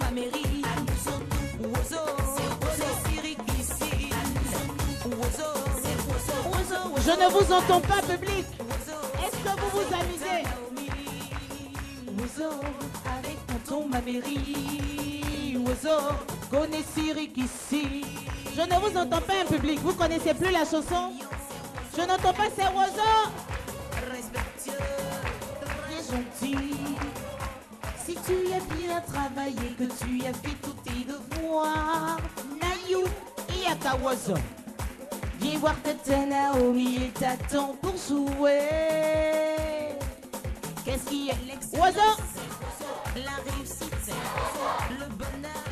ma mairie. Oiseau, je ne vous entends pas, public. Est-ce que vous vous amusez? Oiseau, avec tonton ma mairie. Oiseau, connais Cyril ici. Je ne vous entends pas, public. Vous connaissez plus la chanson? Je n'entends pas ces oiseaux. Respectueux, très gentil. Si tu as bien travaillé, que tu as fait tous tes devoirs, Nayou, Iyaka oiseau. Viens voir Tata Naomi et t'attend pour jouer. Qu'est-ce qui est l'excellence? Oiseau. La réussite, le bonheur.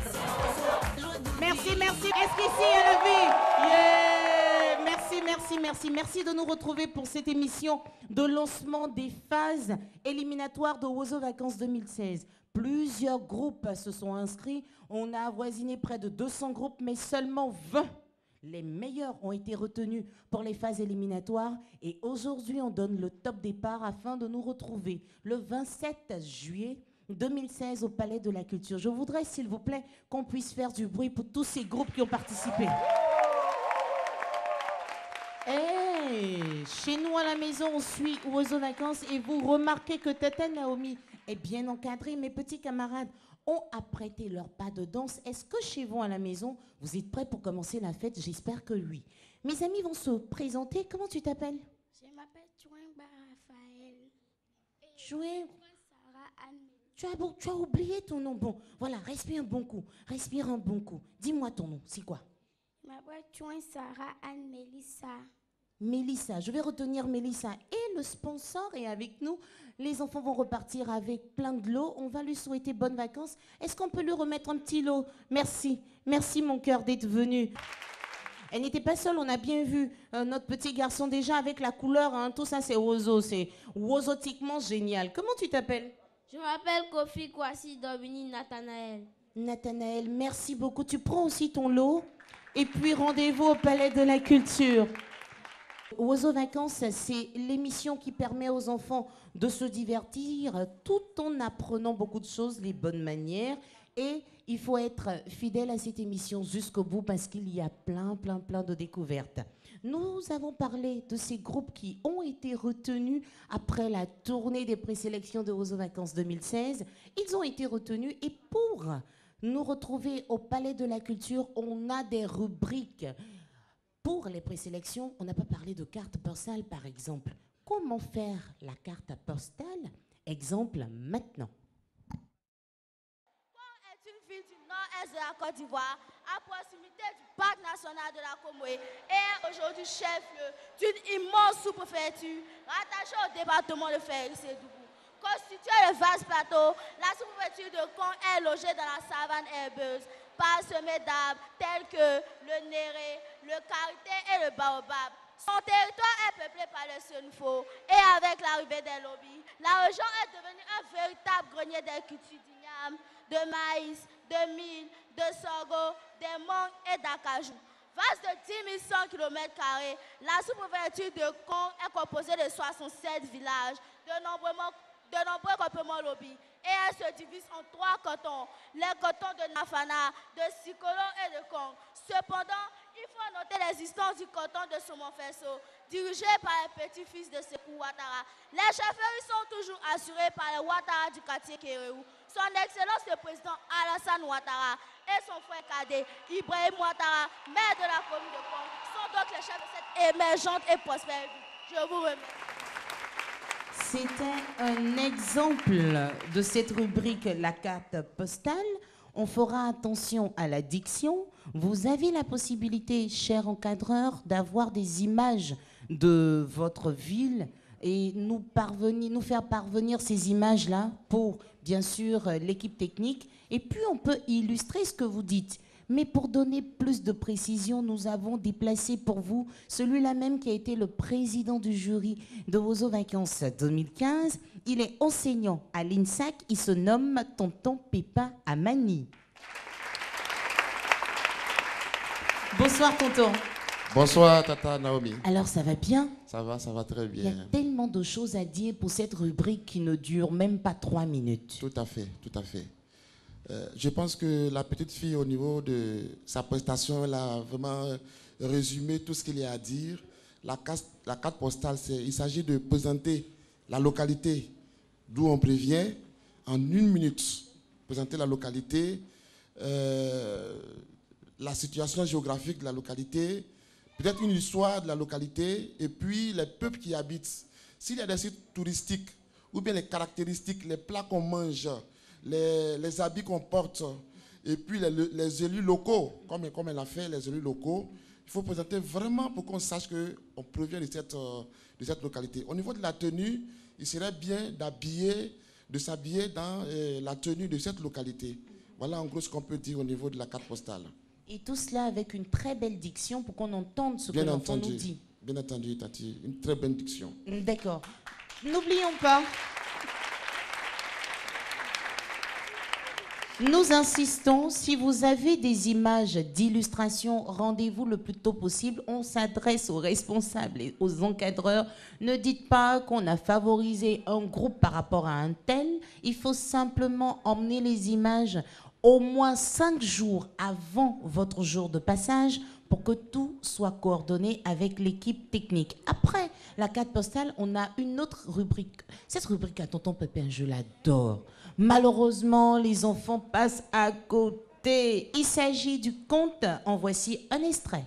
Merci, merci. Est-ce qu'ici il y a la vie? Yeah. Merci, merci, merci. Merci de nous retrouver pour cette émission de lancement des phases éliminatoires de Oiseau Vacances 2016. Plusieurs groupes se sont inscrits. On a avoisiné près de 200 groupes, mais seulement 20. Les meilleurs ont été retenus pour les phases éliminatoires et aujourd'hui, on donne le top départ afin de nous retrouver le 27 juillet 2016 au Palais de la Culture. Je voudrais, s'il vous plaît, qu'on puisse faire du bruit pour tous ces groupes qui ont participé. Hey, chez nous à la maison, on suit Oiseau Vacances et vous remarquez que Tata Naomi est bien encadrée. Mes petits camarades ont apprêté leur pas de danse. Est-ce que chez vous à la maison, vous êtes prêts pour commencer la fête? J'espère que oui. Mes amis vont se présenter. Comment tu t'appelles? Je m'appelle Chouin Raphaël. Chouin. Sarah Anne. Tu as oublié ton nom. Bon, voilà, respire un bon coup. Respire un bon coup. Dis-moi ton nom, c'est quoi? Je m'appelle Chouin Sarah Anne Mélissa. Mélissa, je vais retenir Mélissa. Et le sponsor est avec nous. Les enfants vont repartir avec plein de lots. On va lui souhaiter bonnes vacances. Est-ce qu'on peut lui remettre un petit lot? Merci. Merci mon cœur d'être venu. Elle n'était pas seule, on a bien vu notre petit garçon déjà avec la couleur. Hein, tout ça, c'est oiseau. C'est oiseautiquement génial. Comment tu t'appelles? Je m'appelle Kofi Kwasi Dominique Nathanaël. Nathanaël, merci beaucoup. Tu prends aussi ton lot. Et puis rendez-vous au Palais de la Culture. Oiseau Vacances, c'est l'émission qui permet aux enfants de se divertir tout en apprenant beaucoup de choses, les bonnes manières. Et il faut être fidèle à cette émission jusqu'au bout parce qu'il y a plein de découvertes. Nous avons parlé de ces groupes qui ont été retenus après la tournée des présélections de Oiseau Vacances 2016. Ils ont été retenus et pour nous retrouver au Palais de la Culture, on a des rubriques. Pour les présélections, on n'a pas parlé de carte postale, par exemple. Comment faire la carte postale? Exemple maintenant. Port est une ville du nord-est de la Côte d'Ivoire, à proximité du parc national de la Comoé, et aujourd'hui chef-lieu d'une immense sous-préfecture rattachée au département de Ferry-Sédougou. Constituée de vastes plateaux, la sous-préfecture de Kong est logée dans la savane herbeuse, parsemée d'arbres tels que le néré, le karité et le baobab. Son territoire est peuplé par le Senfo et avec l'arrivée des lobbies, la région est devenue un véritable grenier des cultures d'igname, de maïs, de mil, de sorgho, des mangues et d'acajou. Vaste de 10 100 km², la sous-préfecture de Kong est composée de 67 villages, de nombreux groupements lobbies. Et elle se divise en 3 cantons, les cantons de Nafana, de Sikolo et de Kong. Cependant, il faut noter l'existence du canton de Somonfesso, dirigé par un petit-fils de Sékou Ouattara. Les chefferies sont toujours assurées par les Ouattara du quartier Kéréou. Son Excellence le président Alassane Ouattara et son frère cadet Ibrahim Ouattara, maire de la commune de Kong, sont donc les chefs de cette émergente et prospère ville. Je vous remercie. C'était un exemple de cette rubrique, la carte postale. On fera attention à la diction. Vous avez la possibilité, cher encadreur, d'avoir des images de votre ville et nous faire parvenir ces images-là pour, bien sûr, l'équipe technique. Et puis, on peut illustrer ce que vous dites. Mais pour donner plus de précision, nous avons déplacé pour vous celui-là même qui a été le président du jury de Oiseau Vacances 2015. Il est enseignant à l'INSAC. Il se nomme Tonton Pépin Amani. Bonsoir, tonton. Bonsoir, Tata Naomi. Alors, ça va bien? Ça va très bien. Il y a tellement de choses à dire pour cette rubrique qui ne dure même pas 3 minutes. Tout à fait, tout à fait. Je pense que la petite fille, au niveau de sa prestation, elle a vraiment résumé tout ce qu'il y a à dire. La carte postale, il s'agit de présenter la localité d'où on prévient en 1 minute. Présenter la localité, la situation géographique de la localité, peut-être une histoire de la localité, et puis les peuples qui y habitent. S'il y a des sites touristiques, ou bien les caractéristiques, les plats qu'on mange, les habits qu'on porte, et puis les élus locaux, comme elle a fait, les élus locaux, il faut présenter vraiment pour qu'on sache qu'on provient de cette localité. Au niveau de la tenue, il serait bien de s'habiller dans la tenue de cette localité. Voilà en gros ce qu'on peut dire au niveau de la carte postale. Et tout cela avec une très belle diction pour qu'on entende ce que l'enfant nous dit. Bien entendu, Tati. Une très bonne diction. D'accord. N'oublions pas, nous insistons, si vous avez des images d'illustration, rendez-vous le plus tôt possible. On s'adresse aux responsables et aux encadreurs. Ne dites pas qu'on a favorisé un groupe par rapport à un tel. Il faut simplement emmener les images au moins 5 jours avant votre jour de passage pour que tout soit coordonné avec l'équipe technique. Après la carte postale, on a une autre rubrique. Cette rubrique à Tonton Pépin, je l'adore. Malheureusement, les enfants passent à côté. Il s'agit du conte. En voici un extrait.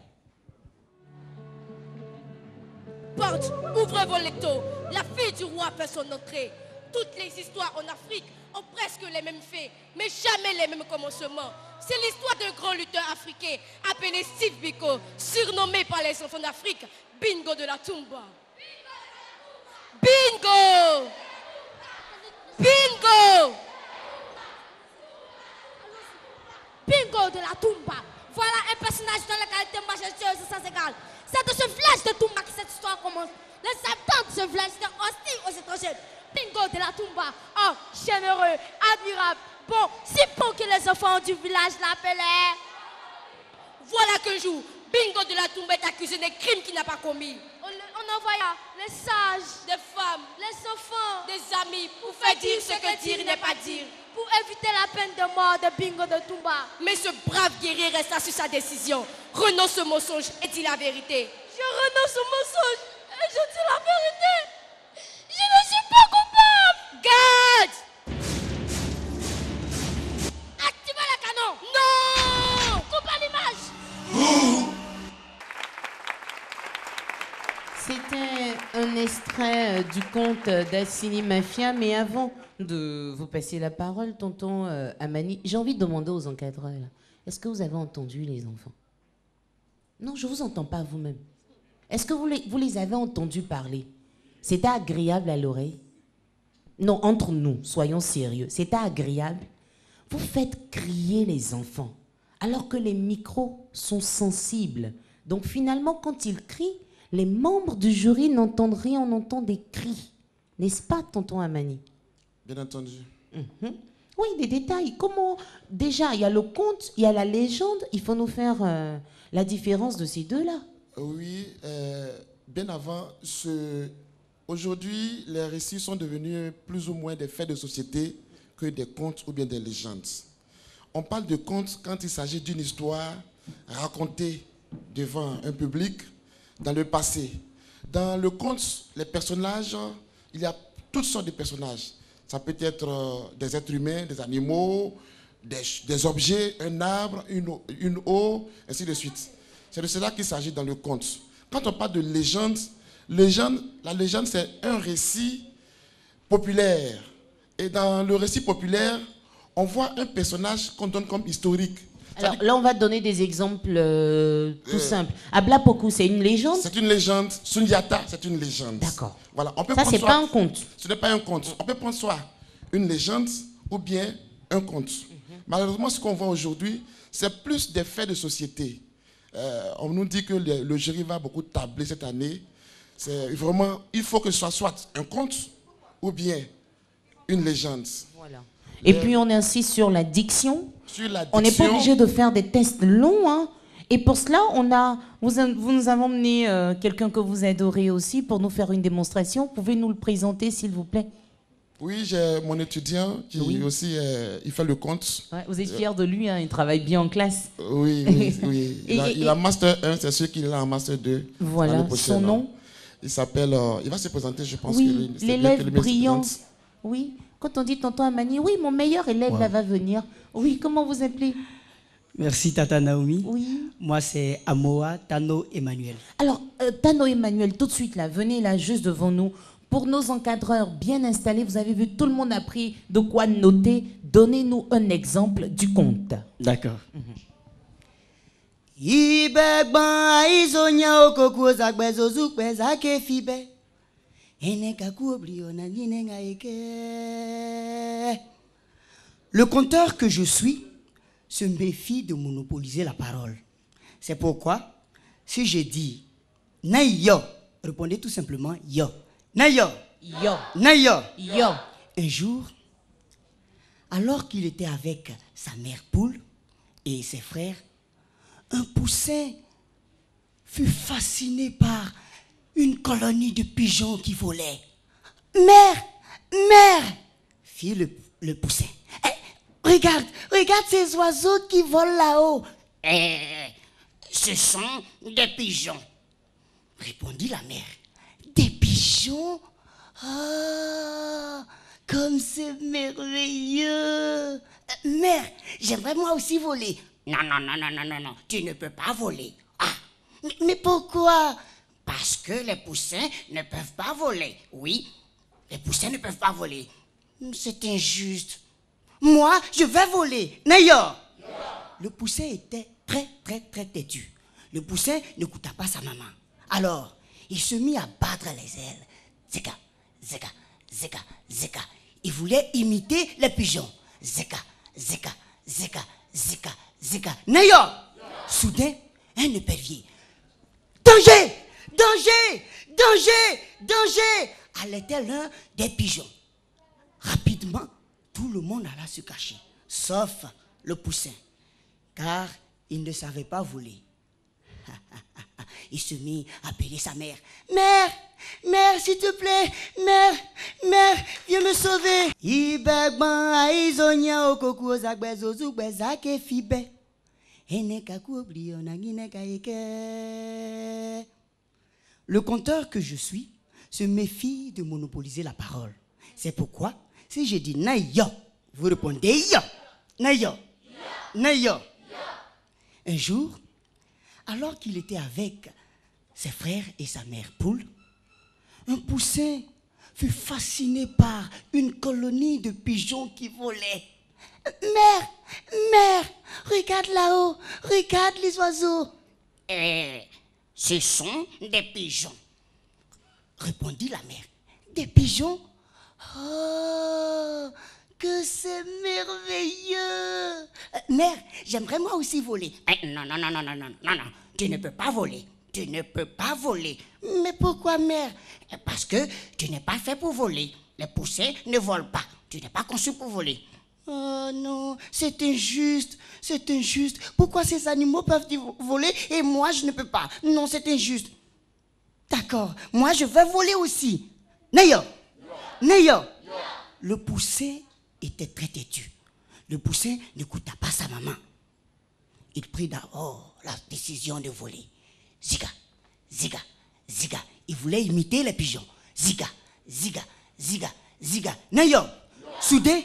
Porte, ouvrez vos lecteurs. La fille du roi fait son entrée. Toutes les histoires en Afrique ont presque les mêmes faits, mais jamais les mêmes commencements. C'est l'histoire d'un grand lutteur africain appelé Steve Biko, surnommé par les enfants d'Afrique Bingo de la Tumba. Bingo! Bingo! Bingo de la Tumba. Voilà un personnage dans la qualité majestueuse et sans égale. C'est de ce village de Tumba que cette histoire commence. Les habitants de ce village étaient hostiles aux étrangers. Bingo de la Tumba, oh, généreux, admirable, bon, si bon que les enfants du village l'appelaient. Voilà qu'un jour, Bingo de la Tumba est accusé des crimes qu'il n'a pas commis. On envoya les sages, des femmes, les enfants, des amis pour faire dire ce que dire n'est pas dire. Pour éviter la peine de mort de Bingo de Tumba. Mais ce brave guerrier resta sur sa décision, renonce au mensonge et dit la vérité. Je renonce au mensonge et je dis la vérité. Je ne suis pas coupable. Garde! Activez le canon. Non! Coupez l'image. C'était un extrait du conte d'Assini Mafia, mais avant de vous passer la parole, tonton Amani, j'ai envie de demander aux encadreurs, est-ce que vous avez entendu les enfants? Non, je ne vous entends pas vous-même. Est-ce que vous les avez entendus parler? C'était agréable à l'oreille? Non, entre nous, soyons sérieux. C'était agréable? Vous faites crier les enfants, alors que les micros sont sensibles. Donc finalement, quand ils crient, les membres du jury n'entendent rien, on entend des cris. N'est-ce pas, tonton Amani? Bien entendu. Oui, des détails. Comment? Déjà, il y a le conte, il y a la légende. Il faut nous faire la différence de ces deux-là. Oui, bien avant, aujourd'hui, les récits sont devenus plus ou moins des faits de société que des contes ou bien des légendes. On parle de contes quand il s'agit d'une histoire racontée devant un public dans le passé. Dans le conte, les personnages, il y a toutes sortes de personnages. Ça peut être des êtres humains, des animaux, des objets, un arbre, une eau, ainsi de suite. C'est de cela qu'il s'agit dans le conte. Quand on parle de légende, la légende, c'est un récit populaire. Et dans le récit populaire, on voit un personnage qu'on donne comme historique. Alors là, on va donner des exemples tout simples. Ablapoku, c'est une légende? C'est une légende. Sunyata, c'est une légende. D'accord. Voilà. On peut Ça, prendre c'est pas un conte. Ce n'est pas un conte. On peut prendre soit une légende ou bien un conte. Malheureusement, ce qu'on voit aujourd'hui, c'est plus des faits de société. On nous dit que le jury va beaucoup tabler cette année. C'est vraiment, il faut que ce soit un conte ou bien une légende. Voilà. Et puis on insiste sur la diction. Sur la diction. On n'est pas obligé de faire des tests longs, hein. Et pour cela, vous nous avez emmené quelqu'un que vous adorez aussi pour nous faire une démonstration. Pouvez-nous le présenter, s'il vous plaît? Oui, j'ai mon étudiant qui aussi, il fait le compte. Ouais, vous êtes fiers de lui, hein, il travaille bien en classe. Oui. Il a Master 1, c'est sûr qu'il a un Master 2. Voilà, son nom? Il s'appelle, il va se présenter, je pense. Oui, l'élève brillant. Oui, quand on dit tonton Amani, oui, mon meilleur élève là va venir. Oui, comment vous appelez? Merci Tata Naomi. Oui. Moi c'est Amoa Tano Emmanuel. Alors, Tano Emmanuel, tout de suite là, venez là, juste devant nous. Pour nos encadreurs bien installés, vous avez vu, tout le monde a pris de quoi noter. Donnez-nous un exemple du conte. D'accord. Le conteur que je suis se méfie de monopoliser la parole. C'est pourquoi, si je dis « Nayo », répondez tout simplement « Yo ». Nayo. Yo. Nayo. Yo. Un jour, alors qu'il était avec sa mère poule et ses frères, un poussin fut fasciné par une colonie de pigeons qui volaient. « Mère, mère !» fit le poussin. « Regarde ces oiseaux qui volent là-haut. »« Ce sont des pigeons. » répondit la mère. « Des pigeons? Ah, comme c'est merveilleux. Mère, j'aimerais moi aussi voler. »« Non, tu ne peux pas voler. »« Ah, mais pourquoi? » ?»« Parce que les poussins ne peuvent pas voler. » »« Oui, les poussins ne peuvent pas voler. »« C'est injuste. Moi, je vais voler. » Nayor. Le poussin était très têtu. Le poussin n'écouta pas sa maman. Alors, il se mit à battre les ailes. Zeka, zeka, zeka, zeka. Il voulait imiter les pigeons. Zeka, zeka, zeka, zeka, zeka. Nayor. Soudain, un épervier. Danger! Danger! Danger! Danger! Allait l'un des pigeons. Rapidement, tout le monde alla se cacher, sauf le poussin, car il ne savait pas voler. Il se mit à appeler sa mère. « Mère, mère, s'il te plaît, mère, viens me sauver. » Le conteur que je suis se méfie de monopoliser la parole. C'est pourquoi, si je dis « Nayo », vous répondez « Yo ». Nayo. Nayo. Un jour, alors qu'il était avec ses frères et sa mère poule, un poussin fut fasciné par une colonie de pigeons qui volaient. « Mère, regarde là-haut, regarde les oiseaux. »« Ce sont des pigeons, » répondit la mère. « Des pigeons? Oh, que c'est merveilleux. Mère, j'aimerais moi aussi voler. »« Non, tu ne peux pas voler. Tu ne peux pas voler. »« Mais pourquoi, mère? »« Parce que tu n'es pas fait pour voler. Les poussins ne volent pas. Tu n'es pas conçu pour voler. »« Oh non, c'est injuste. Pourquoi ces animaux peuvent voler et moi je ne peux pas? Non, c'est injuste. D'accord, moi je vais voler aussi. Nayo. Le poussin était très têtu. Le poussin n'écouta pas sa maman. Il prit d'abord la décision de voler. Ziga, ziga, ziga. Il voulait imiter les pigeons. Ziga, ziga, ziga, ziga. Nayo. Soudain,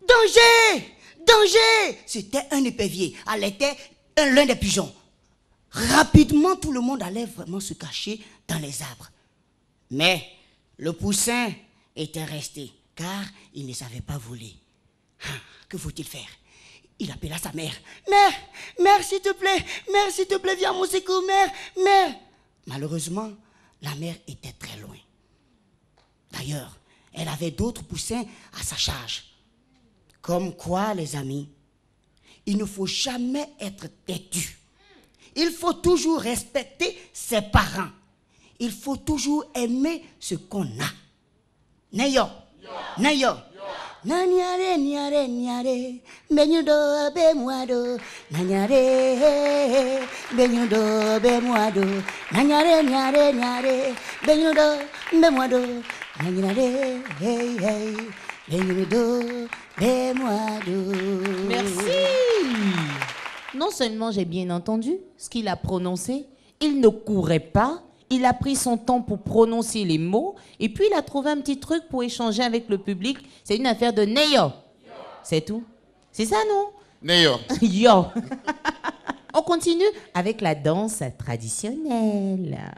danger! C'était un épervier. Elle était l'un des pigeons. Rapidement, tout le monde allait vraiment se cacher dans les arbres. Mais le poussin était resté, car il ne savait pas voler. Que faut-il faire? Il appela sa mère. Mère, s'il te plaît, viens à mon secours, mère. Malheureusement, la mère était très loin. D'ailleurs, elle avait d'autres poussins à sa charge. Comme quoi, les amis, il ne faut jamais être têtu. Il faut toujours respecter ses parents. Il faut toujours aimer ce qu'on a. Nayo. Nanyare, benyudo bemuado. Nanyare, benyudo bemuado. Nanyare, benyudo bemuado. Merci. Non seulement j'ai bien entendu ce qu'il a prononcé, il ne courait pas, il a pris son temps pour prononcer les mots, et puis il a trouvé un petit truc pour échanger avec le public. C'est une affaire de Neyo. C'est tout. C'est ça, non? Neyo. Yo. On continue avec la danse traditionnelle.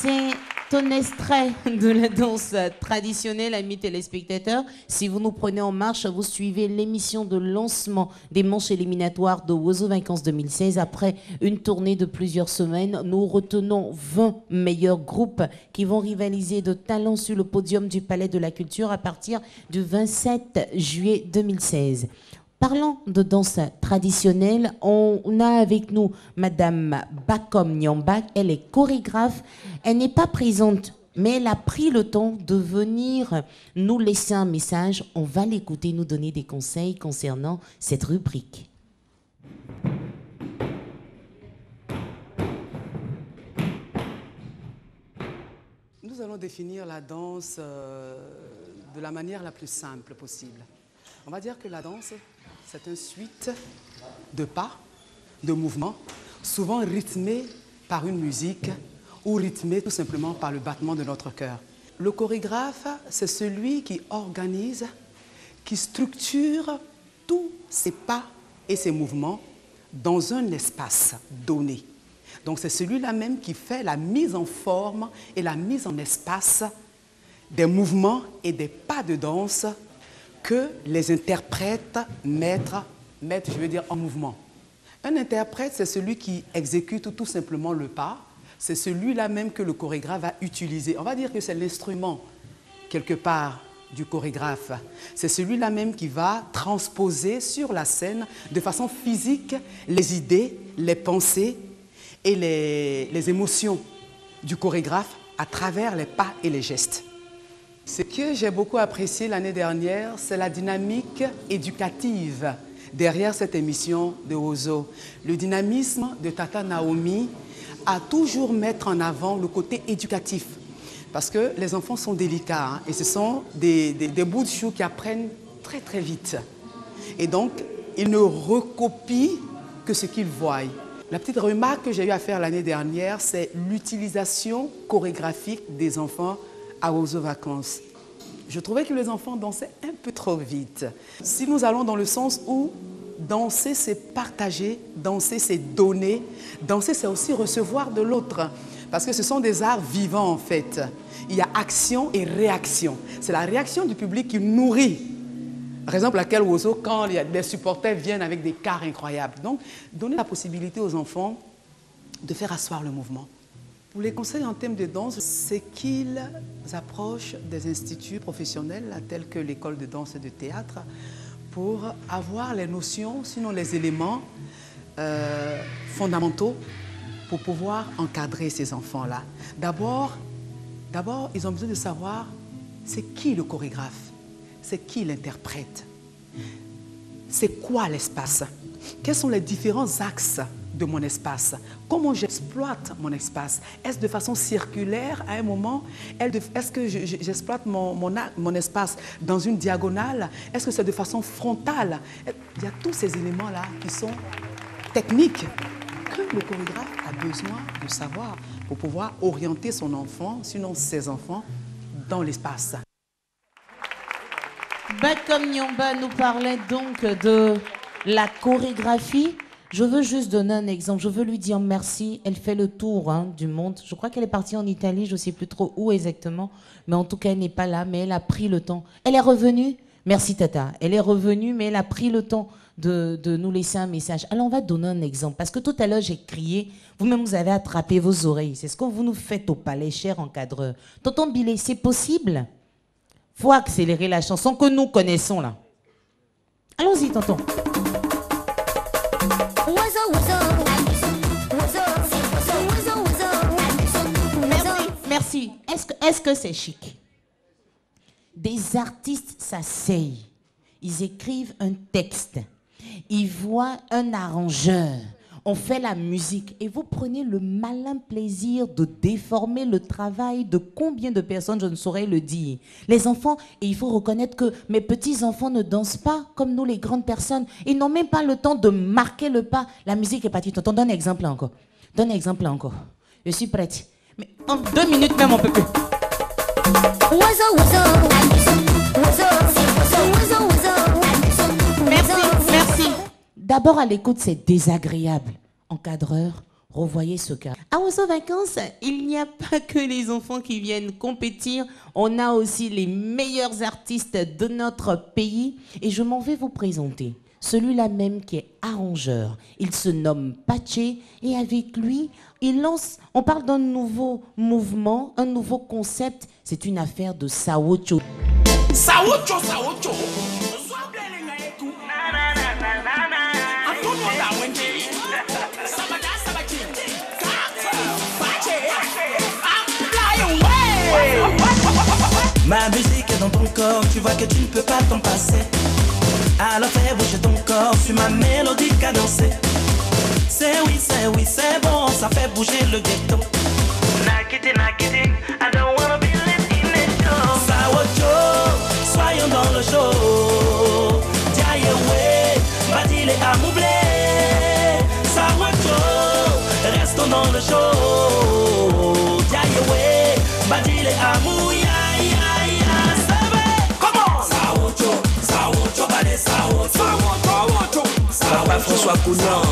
C'est un extrait de la danse traditionnelle, amis téléspectateurs. Si vous nous prenez en marche, vous suivez l'émission de lancement des manches éliminatoires de Wozo Vacances 2016. Après une tournée de plusieurs semaines, nous retenons 20 meilleurs groupes qui vont rivaliser de talent sur le podium du Palais de la Culture à partir du 27 juillet 2016. Parlant de danse traditionnelle, on a avec nous Madame Bakom Nyambak. Elle est chorégraphe. Elle n'est pas présente, mais elle a pris le temps de venir nous laisser un message. On va l'écouter nous donner des conseils concernant cette rubrique. Nous allons définir la danse de la manière la plus simple possible. On va dire que la danse, c'est une suite de pas, de mouvements, souvent rythmés par une musique ou rythmés tout simplement par le battement de notre cœur. Le chorégraphe, c'est celui qui organise, qui structure tous ses pas et ses mouvements dans un espace donné. Donc c'est celui-là même qui fait la mise en forme et la mise en espace des mouvements et des pas de danse que les interprètes mettent, je veux dire, en mouvement. Un interprète, c'est celui qui exécute tout simplement le pas. C'est celui-là même que le chorégraphe va utiliser. On va dire que c'est l'instrument, quelque part, du chorégraphe. C'est celui-là même qui va transposer sur la scène, de façon physique, les idées, les pensées et les émotions du chorégraphe à travers les pas et les gestes. Ce que j'ai beaucoup apprécié l'année dernière, c'est la dynamique éducative derrière cette émission de Wozo. Le dynamisme de Tata Naomi a toujours mettre en avant le côté éducatif. Parce que les enfants sont délicats hein, et ce sont des bouts de chou qui apprennent très très vite. Et donc, ils ne recopient que ce qu'ils voient. La petite remarque que j'ai eu à faire l'année dernière, c'est l'utilisation chorégraphique des enfants à Wozo Vacances. Je trouvais que les enfants dansaient un peu trop vite. Si nous allons dans le sens où danser, c'est partager, danser, c'est donner, danser, c'est aussi recevoir de l'autre. Parce que ce sont des arts vivants, en fait. Il y a action et réaction. C'est la réaction du public qui nourrit. Raison pour laquelle Wozo, quand les supporters viennent avec des quarts incroyables. Donc, donner la possibilité aux enfants de faire asseoir le mouvement. Pour les conseils en termes de danse, c'est qu'ils approchent des instituts professionnels tels que l'école de danse et de théâtre pour avoir les notions, sinon les éléments fondamentaux pour pouvoir encadrer ces enfants-là. D'abord, ils ont besoin de savoir c'est qui le chorégraphe, c'est qui l'interprète, c'est quoi l'espace, quels sont les différents axes de mon espace, comment j'exploite mon espace. Est-ce de façon circulaire à un moment? Est-ce que j'exploite mon espace dans une diagonale? Est-ce que c'est de façon frontale? Il y a tous ces éléments-là qui sont techniques que le chorégraphe a besoin de savoir pour pouvoir orienter son enfant, sinon ses enfants, dans l'espace. Comme Nyomba nous parlait donc de la chorégraphie, je veux juste donner un exemple. Je veux lui dire merci. Elle fait le tour du monde. Je crois qu'elle est partie en Italie, je ne sais plus trop où exactement. Mais en tout cas, elle n'est pas là, mais elle a pris le temps. Elle est revenue. Merci Tata. Elle est revenue, mais elle a pris le temps de nous laisser un message. Alors, on va donner un exemple. Parce que tout à l'heure, j'ai crié. Vous-même, vous avez attrapé vos oreilles. C'est ce que vous nous faites au palais, cher encadreur. Tonton Billet, c'est possible? Faut accélérer la chanson que nous connaissons, là. Allons-y, tonton. Merci. Est-ce que c'est chic? Des artistes s'asseyent, ils écrivent un texte, ils voient un arrangeur, on fait la musique et vous prenez le malin plaisir de déformer le travail de combien de personnes, je ne saurais le dire. Les enfants, et il faut reconnaître que mes petits-enfants ne dansent pas comme nous les grandes personnes. Ils n'ont même pas le temps de marquer le pas. La musique est partie. Tonton, donne un exemple là encore. Donne un exemple là encore. Je suis prête. Mais en 2 minutes même, on peut plus. Merci. D'abord, à l'écoute, c'est désagréable. Encadreur, revoyez ce cas. À Oiseau Vacances, il n'y a pas que les enfants qui viennent compétir. On a aussi les meilleurs artistes de notre pays. Et je m'en vais vous présenter celui-là même qui est arrangeur. Il se nomme Paché et avec lui, il lance, on parle d'un nouveau mouvement, un nouveau concept. C'est une affaire de Sawocho. Sawocho. Ma musique est dans ton corps, tu vois que tu ne peux pas t'en passer. Alors fais bouger ton corps, suis ma mélodie cadencée. C'est oui, c'est bon, ça fait bouger le ghetto. Nakiti, I don't wanna be left in the show. Sawocho, soyons dans le show. Diayewe, Badile à moubler. Sawocho, restons dans le show. Diayewe, Badile à mouiller. Papa François Cougnan.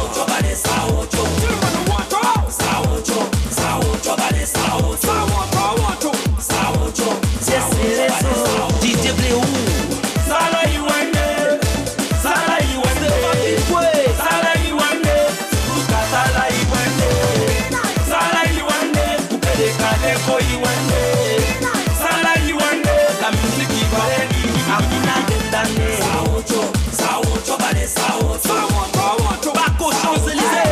DJ Bléou. La musique qui Baco Champs-Élysées.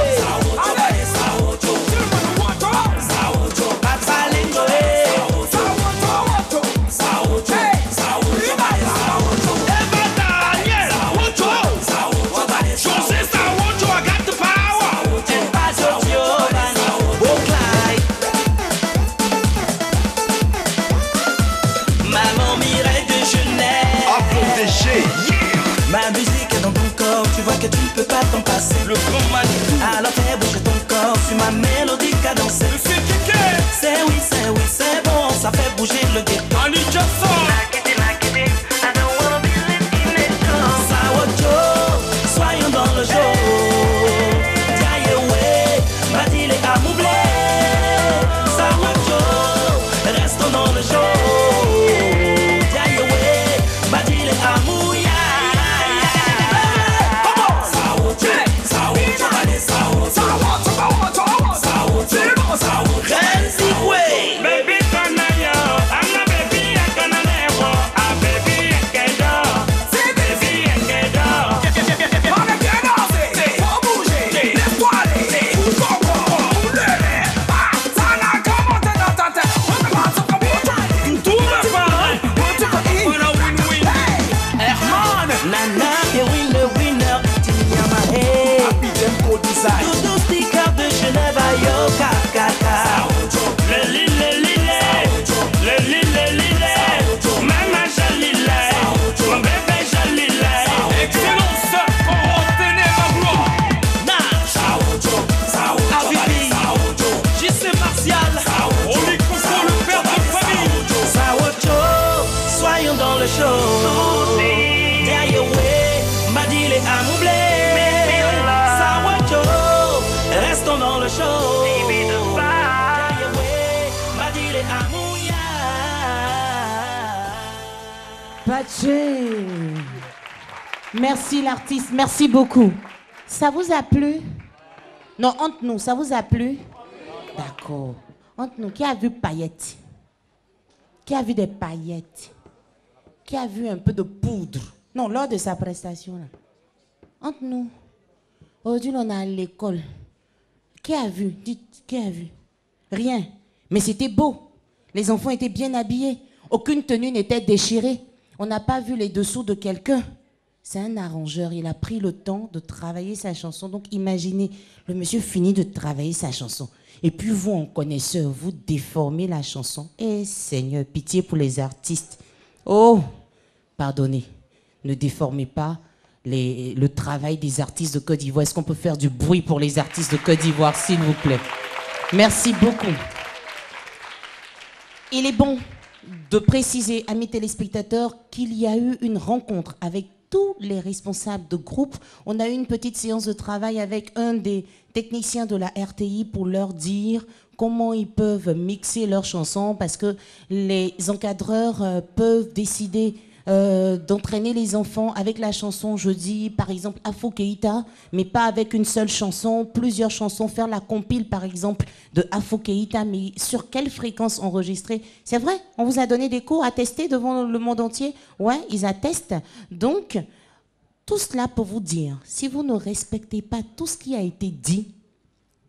Ma musique est dans ton corps, tu vois que tu ne peux pas t'en passer. Le grand magnifique. Alors fais bouger ton corps, suis ma mélodie cadencée. C'est oui, c'est bon, ça fait bouger le ghetto. Sawocho, soyons dans le show. Diayewe, Badile à moubler. Sawocho, restons dans le show. Diayewe, Badile à mouiller. Tout sticker de Genève à Yoka Kaka. Le lilé, maman jalilé, mon bébé jalilé. Excellence, on retenait ma gloire. mondial. Au microphone, le père de famille. Sawocho, soyons dans le show. Derrière, ouais, Badile et Amoublé. Sawocho, restons dans le show. Derrière, ouais, Badile et Amouya. Paché. Merci l'artiste, merci beaucoup. Ça vous a plu? Non, entre nous, ça vous a plu? D'accord. Entre nous, qui a vu paillettes? Qui a vu des paillettes? Qui a vu un peu de poudre? Non, lors de sa prestation, là. Entre nous. Aujourd'hui, on est à l'école. Qui a vu? Dites, qui a vu? Rien. Mais c'était beau. Les enfants étaient bien habillés. Aucune tenue n'était déchirée. On n'a pas vu les dessous de quelqu'un. C'est un arrangeur. Il a pris le temps de travailler sa chanson. Donc, imaginez, le monsieur finit de travailler sa chanson. Et puis, vous, en connaisseur, vous déformez la chanson. Eh, Seigneur, pitié pour les artistes. Oh, pardonnez. Ne déformez pas le travail des artistes de Côte d'Ivoire. Est-ce qu'on peut faire du bruit pour les artistes de Côte d'Ivoire, s'il vous plaît? Merci beaucoup. Il est bon de préciser, amis téléspectateurs, qu'il y a eu une rencontre avec tous les responsables de groupe. On a eu une petite séance de travail avec un des techniciens de la RTI pour leur dire comment ils peuvent mixer leurs chansons, parce que les encadreurs peuvent décider d'entraîner les enfants avec la chanson, je dis par exemple Afro Keïta, mais pas avec une seule chanson, plusieurs chansons, faire la compile par exemple de Afro Keïta, mais sur quelle fréquence enregistrer? C'est vrai, on vous a donné des cours à tester devant le monde entier? Ouais, ils attestent. Donc, tout cela pour vous dire, si vous ne respectez pas tout ce qui a été dit,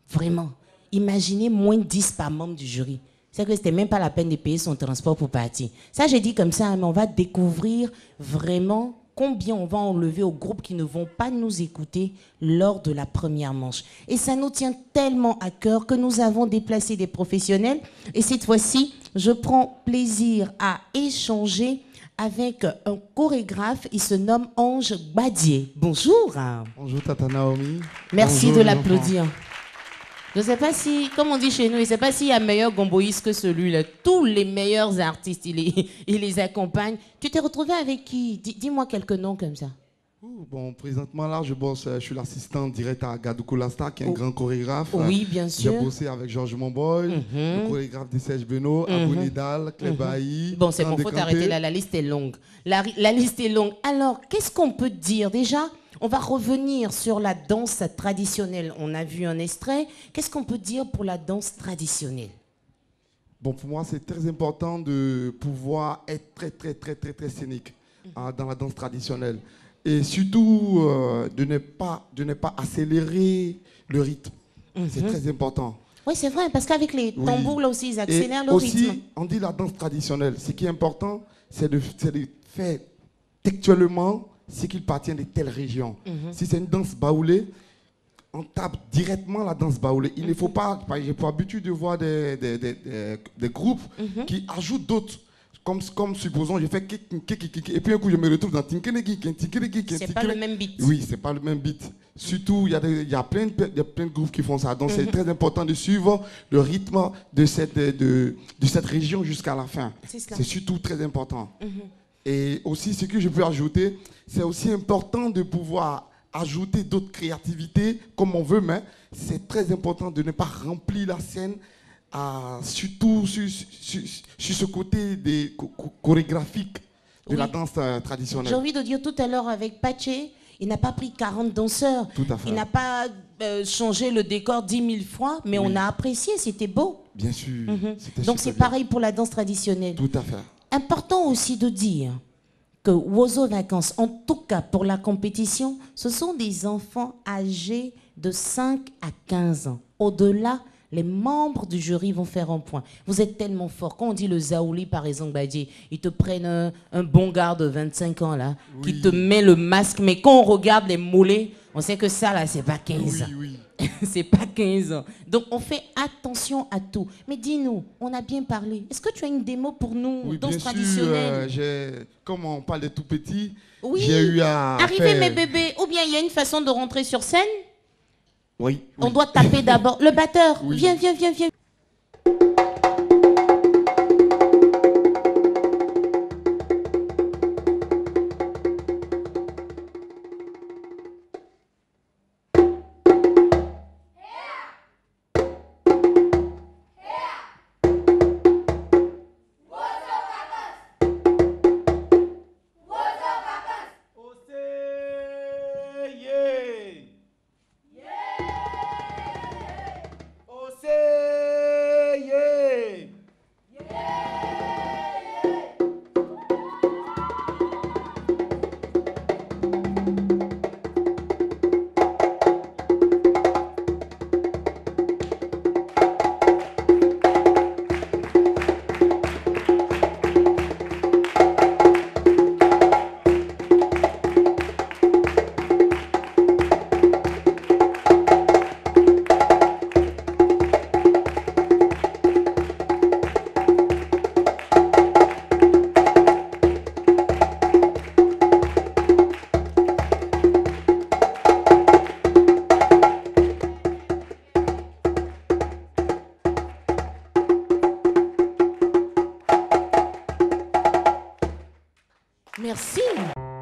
vraiment, imaginez moins 10 par membre du jury. C'est que c'était même pas la peine de payer son transport pour partir. Ça, j'ai dit comme ça, mais on va découvrir vraiment combien on va enlever aux groupes qui ne vont pas nous écouter lors de la première manche. Et ça nous tient tellement à cœur que nous avons déplacé des professionnels. Et cette fois-ci, je prends plaisir à échanger avec un chorégraphe. Il se nomme Ange Badier. Bonjour. Bonjour Tata Naomi. Merci Bonjour, de l'applaudir. Je ne sais pas si, comme on dit chez nous, je ne sais pas s'il y a meilleur gomboïste que celui-là. Tous les meilleurs artistes, il les accompagne. Tu t'es retrouvé avec qui? Dis-moi quelques noms comme ça. Bon, présentement là, je suis l'assistant direct à Gadou Kolasta, qui est un grand chorégraphe. Oui, bien sûr. J'ai bossé avec Georges Monboy, le chorégraphe de Serge Benoît, Abou Nidal, Clébaï. Bon, c'est bon, il faut t'arrêter là, la liste est longue. La liste est longue. Alors, qu'est-ce qu'on peut dire déjà? On va revenir sur la danse traditionnelle. On a vu un extrait. Qu'est-ce qu'on peut dire pour la danse traditionnelle? Bon, pour moi, c'est très important de pouvoir être très scénique dans la danse traditionnelle. Et surtout, de ne pas accélérer le rythme. C'est très important. Oui, c'est vrai, parce qu'avec les tambours, là aussi, ils accélèrent le rythme. Aussi, on dit la danse traditionnelle. Ce qui est important, c'est de faire textuellement ce qu'il appartient de telle région. Si c'est une danse baoulée, on tape directement la danse baoulée. Il ne faut pas, j'ai pour habitude de voir des groupes qui ajoutent d'autres. Comme supposons, j'ai fait et puis un coup je me retrouve dans c'est pas le même beat. Oui, c'est pas le même beat. Surtout, il y a plein de groupes qui font ça. Donc c'est très important de suivre le rythme de cette région jusqu'à la fin. C'est surtout très important. Et aussi, ce que je peux ajouter, c'est aussi important de pouvoir ajouter d'autres créativités comme on veut, mais c'est très important de ne pas remplir la scène, surtout sur ce côté chorégraphique de la danse traditionnelle. J'ai envie de dire tout à l'heure avec Paché, il n'a pas pris 40 danseurs, tout à fait. Il n'a pas changé le décor 10 000 fois, mais on a apprécié, c'était beau. Bien sûr. Donc c'est pareil pour la danse traditionnelle. Tout à fait. Important aussi de dire que Wozo Vacances, en tout cas pour la compétition, ce sont des enfants âgés de 5 à 15 ans. Au-delà, les membres du jury vont faire un point. Vous êtes tellement forts. Quand on dit le Zaouli, par exemple, Badier, ils te prennent un bon gars de 25 ans, là, qui te met le masque. Mais quand on regarde les mollets, on sait que ça, là, c'est pas 15 ans. C'est pas 15 ans. Donc, on fait attention à tout. Mais dis-nous, on a bien parlé. Est-ce que tu as une démo pour nous, danse traditionnelle? Comme on parle de tout petit, j'ai eu à arrivez mes bébés. Ou bien il y a une façon de rentrer sur scène? Oui. On doit taper d'abord. Le batteur, viens. Merci.